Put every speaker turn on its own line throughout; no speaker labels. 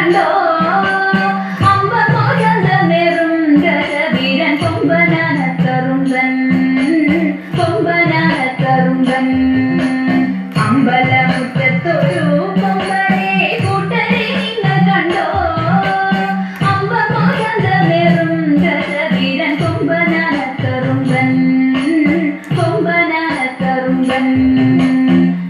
കണ്ടോ അമ്പമോചന്തമേറും ഗജവീരൻ കൊമ്പനാനത്തറുമ്പൻ കൊമ്പനാനത്തറുമ്പൻ അമ്പലമുറ്റത്തൊരു കൊമ്പനെ കൂട്ടരെ നിങ്ങൾ കണ്ടോ അമ്പമോചന്തമേറും ഗജവീരൻ കൊമ്പനാനത്തറുമ്പൻ കൊമ്പനാനത്തറുമ്പൻ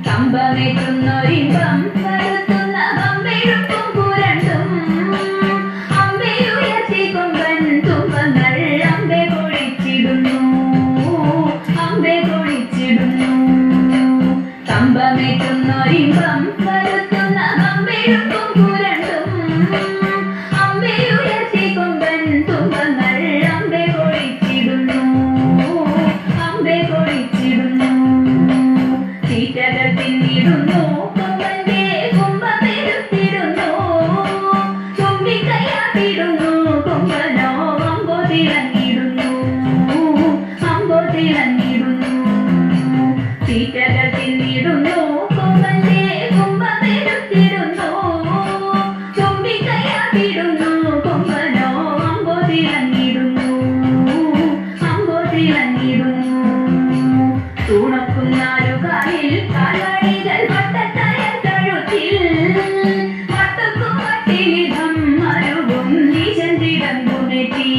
കമ്പമേറ്റുന്നൊരിമ്പം വരുത്തുന്ന കമ്പെഴുപ്പും പുരണ്ടും അമ്പയുയർത്തി കൊമ്പൻ തുമ്പങ്ങൾ അമ്പെ കൊഴിച്ചിടുന്നു അമ്പെ കൊഴിച്ചിടുന്നു കമ്പമേറ്റുന്നൊരിമ്പം വരുത്തുന്ന കമ്പെഴുപ്പും പുരണ്ടും അമ്പയുയർത്തി കൊമ്പൻ തുമ്പങ്ങൾ അമ്പെ കൊഴിച്ചിടുന്നു അമ്പെ കൊഴിച്ചിടുന്നു തീറ്റകൾ തിന്നിടുന്നു കൊമ്പന്റെ കുമ്പമെടുത്തിടുന്നു തുമ്പിക്കൈയാട്ടിടുന്നു കൊമ്പനോ അമ്പോ തിളങ്ങിടുന്നു അമ്പോ തിളങ്ങിടുന്നു തീറ്റകൾ തിന്നിടുന്നു കൊമ്പന്റെ കുമ്പമെടുത്തിടുന്നു തുമ്പിക്കൈയാട്ടിടുന്നു കൊമ്പനോ അമ്പോ തിളങ്ങിടുന്നു അമ്പോ തിളങ്ങിടുന്നു തൂണക്കുന്നാലുകാലിൽ കാൽവഴികൾ വട്ടത്തയർ കഴുത്തിൽ വട്ടക്കും വട്ടിലിധം മരുവും ഈശന്തിടമ്പുനെറ്റി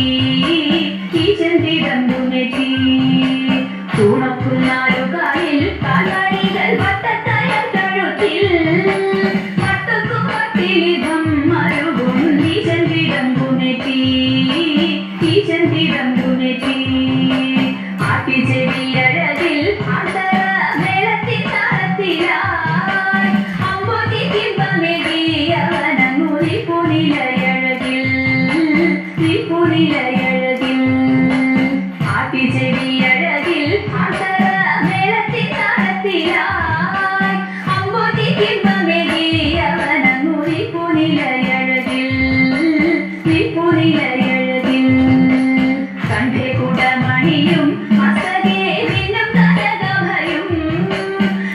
ഈശന്തിടമ്പുനെറ്റി തൂണക്കുന്നാലുകാലിൽ കാൽവഴികൾ വട്ടത്തയർ കഴുത്തിൽ വട്ടക്കും വട്ടിലിധം മരുവും ഈശന്തിടമ്പുനെറ്റി ഈശന്തിടമ്പുനെറ്റി ആട്ടിച്ചെവിയഴകിൽ ആന്തര മേളത്തിൻ താളത്തിലായി അമ്പൊതി ബിംബമെതിയവനങ്ങു നിപുണിലയഴകിൽ നിപുണിലയഴകിൽ ആട്ടിച്ചെവിയഴകിൽ ആന്തര മേളത്തിൻ താളത്തിലായി അമ്പൊതി ബിംബമെതിയവനങ്ങു നിപുണിലയഴകിൽ നിപുണിലയഴകിൽ കണ്ടേ കുടമണിയും മസ്തകേ മിന്നും കനകഭയും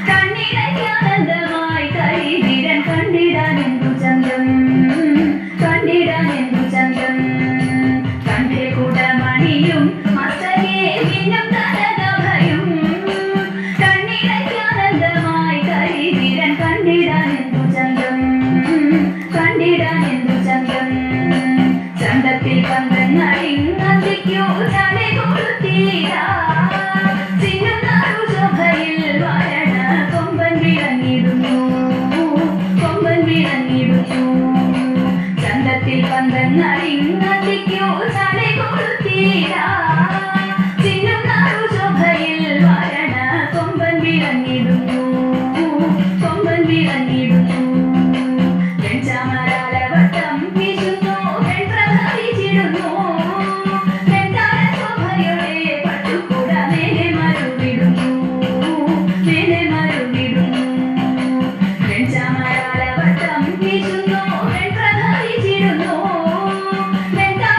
കണ്ണിടയ്ക്കാനന്ദമായി കരിവീരൻ കണ്ടിടാനെന്തു ചന്തം കണ്ടിടാനെന്തു ചന്തം കണ്ടേ കുടമണിയും മസ്തകേ മിന്നും കനകഭയും കണ്ണിടയ്ക്കാനന്ദമായി കരിവീരൻ കണ്ടിടാനെന്തു ചന്തം കണ്ടിടാനെന്തു ചന്തം ചന്തത്തിൽ പന്തങ്ങളിങ്ങന്തിക്കു ചട കൊടുത്തീരാ ചിന്നുന്നാറു ശോഭയിൽ വരണ കൊമ്പൻ വിളങ്ങിടുന്നു കൊമ്പൻ വിളങ്ങിടുന്നു ചന്തത്തിൽ പന്തങ്ങളിങ്ങന്തിക്കു ചട കൊടുത്തീരാ ചിന്നുന്നാറു ശോഭയിൽ വരണ കൊമ്പൻ വിളങ്ങിടുന്നു കൊമ്പൻ വിളങ്ങിടുന്നു വെഞ്ചാമരാലവട്ടം വീശുന്നു വെൺപ്രഭവിച്ചിടുന്നു വെൺതാര ശോഭയുടെ പട്ടുകൂട മേലെ മരുവിടുന്നു മേലെ മരുവിടുന്നു വെഞ്ചാമരാലവട്ടം വീശുന്നു വെൺപ്രഭവിച്ചിടുന്നു വെൺതാര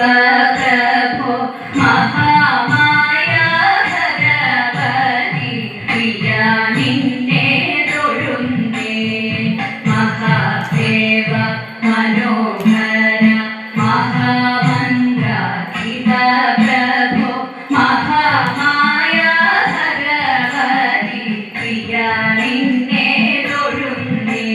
महामन्त्रप्रभो महामाया भगवति प्रिया निन्ने തൊഴുന്നേ महादेव मनोहर महामन्त्रप्रभो महामाया भगवति प्रिया निन्ने തൊഴുന്നേ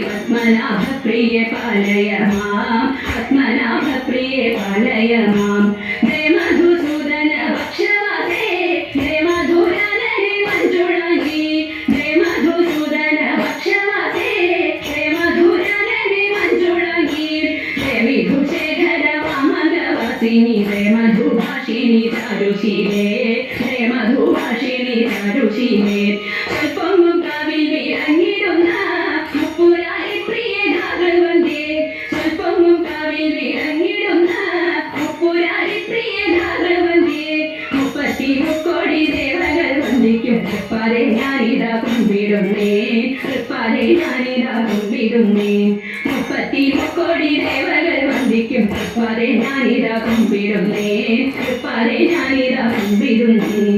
पद्मनाभप्रिये पालय मां पद्मनाभप्रिये पालय मां जय मधुसूदन भक्षवासे जय मधुरनरे വന്നിടുന്നേ സ്വൽപ്പമും കാവിൽ വിളങ്ങിടുന്ന മുപ്പുരാരി പ്രിയനാഥൻ വന്നേ സ്വൽപ്പമും കാവിൽ വിളങ്ങിടുന്ന മുപ്പുരാരി പ്രിയനാഥൻ വന്നേ 33 കോടി ദേവകൾ വന്ദിക്കും തൃപ്പാതെ ഞാനിതാ കുമ്പിടുന്നേ തൃപ്പാതെ ഞാനിതാ കുമ്പിടുന്നേ 33 കോടി ദേവകൾ വന്ദിക്കും തൃപ്പാതെ ഞാനിതാ കുമ്പിടുന്നേ തൃപ്പാതെ ഞാനിതാ കുമ്പിടുന്നേ